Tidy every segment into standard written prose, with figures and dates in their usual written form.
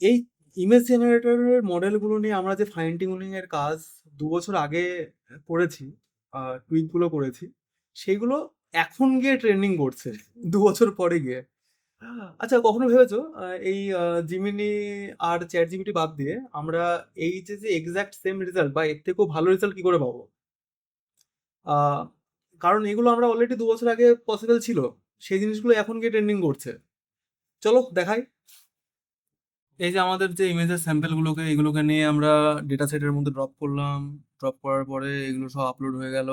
এই ইমেজ জেনারেটরের মডেলগুলো নিয়ে আমরা যে ফাইন টিউনিং এর কাজ ২ বছর আগে করেছি, টুইকগুলো করেছি, সেগুলো এখন গিয়ে ট্রেন্ডিং করছে ২ বছর পরে গিয়ে। আচ্ছা, কখনো ভেবেছো এই জিমিনি আর চ্যাট জিপিটি বাদ দিয়ে আমরা এই যে এক্সাক্ট সেম রেজাল্ট বা এর থেকেও ভালো রেজাল্ট কি করে পাবো? আহ, কারণ এগুলো আমরা অলরেডি ২ বছর আগে পসিবল ছিল, সেই জিনিসগুলো এখন গিয়ে ট্রেন্ডিং করছে। চলো দেখাই। এই যে আমাদের যে ইমেজের স্যাম্পেলগুলোকে, এগুলোকে নিয়ে আমরা ডেটা সেটের মধ্যে ড্রপ করলাম। ড্রপ করার পরে এগুলো সব আপলোড হয়ে গেল,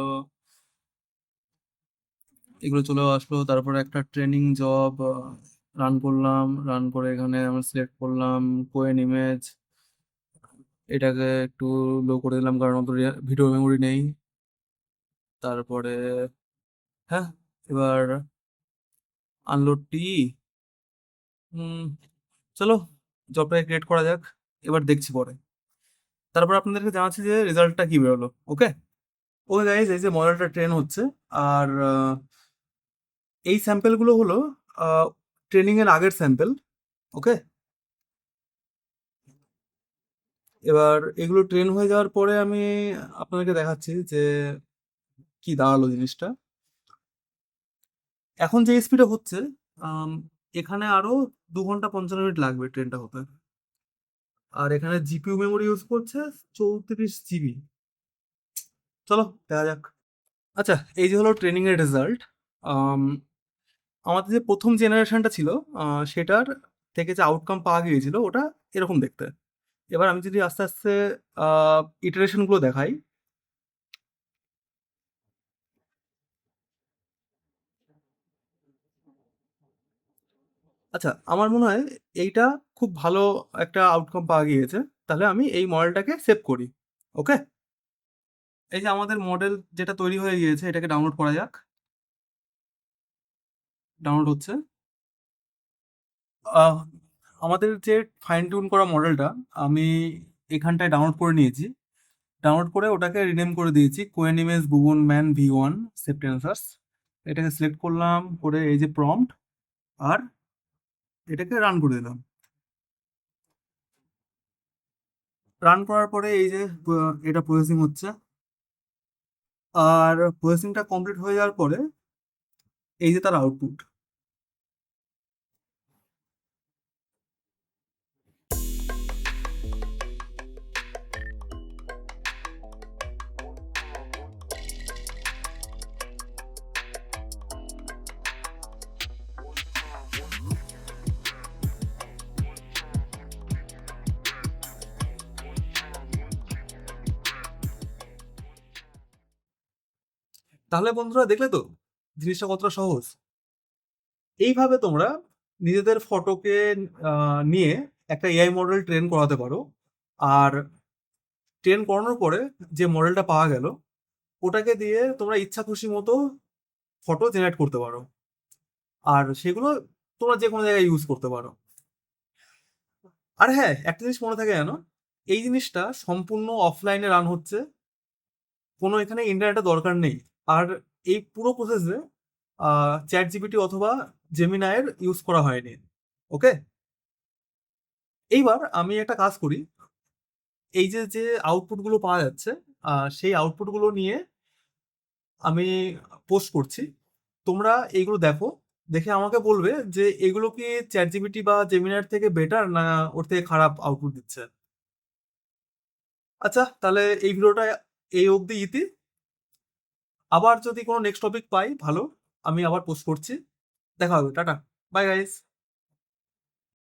এগুলো চলেও আসলো। তারপরে একটা ট্রেনিং জব রান করলাম, রান করে এখানে আমরা সিলেক্ট করলাম কোয়েন ইমেজ। এটাকে একটু লো করে দিলাম কারণ অত ভিডিও মেমোরি নেই। তারপরে হ্যাঁ, এবার আনলোড টি। হুম, চলো জবটাকে ক্রিয়েট করা যাক, এবার দেখছি পরে। তারপর আপনাদেরকে জানাচ্ছি যে রেজাল্টটা কি বেরোলো। ওকে, ওকে গাইজ, এই যে মডেলটা ট্রেন হচ্ছে। আর এই স্যাম্পেলগুলো হলো ট্রেনিং এর আগের স্যাম্পেল। ওকে, এবার এগুলো ট্রেন হয়ে যাওয়ার পরে আমি আপনাদেরকে দেখাচ্ছি যে কি দাঁড়ালো জিনিসটা। এখন যে স্পিডে হচ্ছে, আম, এখানে আরো 2 ঘন্টা 55 মিনিট লাগবে ট্রেনটা হতে। আর এখানে জিপিইউ মেমোরি ইউজ করছে 34 জিবি। চলো দেখা যাক। আচ্ছা, এই যে হলো ট্রেনিং এর রেজাল্ট। আমাদের যে প্রথম জেনারেশনটা ছিল, সেটার থেকে যে আউটকাম পাওয়া গিয়েছিল ওটা এরকম দেখতে। এবার আমি যদি আস্তে আস্তে ইটারেশন গুলো দেখাই। আচ্ছা, আমার মনে হয় এইটা খুব ভালো একটা আউটকাম পাওয়া গিয়েছে। তাহলে আমি এই মডেলটাকে সেভ করি। ওকে, এই যে আমাদের মডেল যেটা তৈরি হয়ে গিয়েছে, এটাকে ডাউনলোড করা যাক। ডাউনলোড হচ্ছে। আহ, আমাদের যে ফাইন টিউন করা মডেলটা আমি এখানটায় ডাউনলোড করে নিয়েছি। ডাউনলোড করে ওটাকে রিনেম করে দিয়েছি কোয়েন ইমেজ বুবন ম্যান V1 সেপ্টেন্সার্স। এটাকে সিলেক্ট করলাম, করে এই যে প্রম্পট, আর এটাকে রান করে দিলাম। রান করার পরে এই যে এটা প্রসেসিং হচ্ছে। আর প্রসেসিংটা কমপ্লিট হয়ে যাওয়ার পরে এই যে তার আউটপুট। তাহলে বন্ধুরা দেখলে তো জিনিসটা কতটা সহজ। এইভাবে তোমরা নিজেদের ফটোকে নিয়ে একটা এআই মডেল ট্রেন করাতে পারো। আর ট্রেন করানোর পরে যে মডেলটা পাওয়া গেল, ওটাকে দিয়ে তোমরা ইচ্ছা খুশি মতো ফটো জেনারেট করতে পারো। আর সেগুলো তোমরা যে কোনো জায়গায় ইউজ করতে পারো। আর হ্যাঁ, একটা জিনিস মনে থাকে জানো, এই জিনিসটা সম্পূর্ণ অফলাইনে রান হচ্ছে, কোনো এখানে ইন্টারনেটের দরকার নেই। আর এই পুরো প্রসেসে চ্যাট জিপিটি অথবা জেমিনাইয়ের ইউজ করা হয়নি। ওকে, এইবার আমি একটা কাজ করি। এই যে যে আউটপুটগুলো পাওয়া যাচ্ছে, সেই আউটপুটগুলো নিয়ে আমি পোস্ট করছি। তোমরা এইগুলো দেখো, দেখে আমাকে বলবে যে এগুলো কি চ্যাট জিপিটি বা জেমিনাইয়ের থেকে বেটার না ওর থেকে খারাপ আউটপুট দিচ্ছে। আচ্ছা, তাহলে এই ভিডিওটা এই অবধি ইতি। আবার যদি কোনো নেক্সট টপিক পাই ভালো, আমি আবার পোস্ট করছি। দেখা হবে, টাটা, বাই গাইস।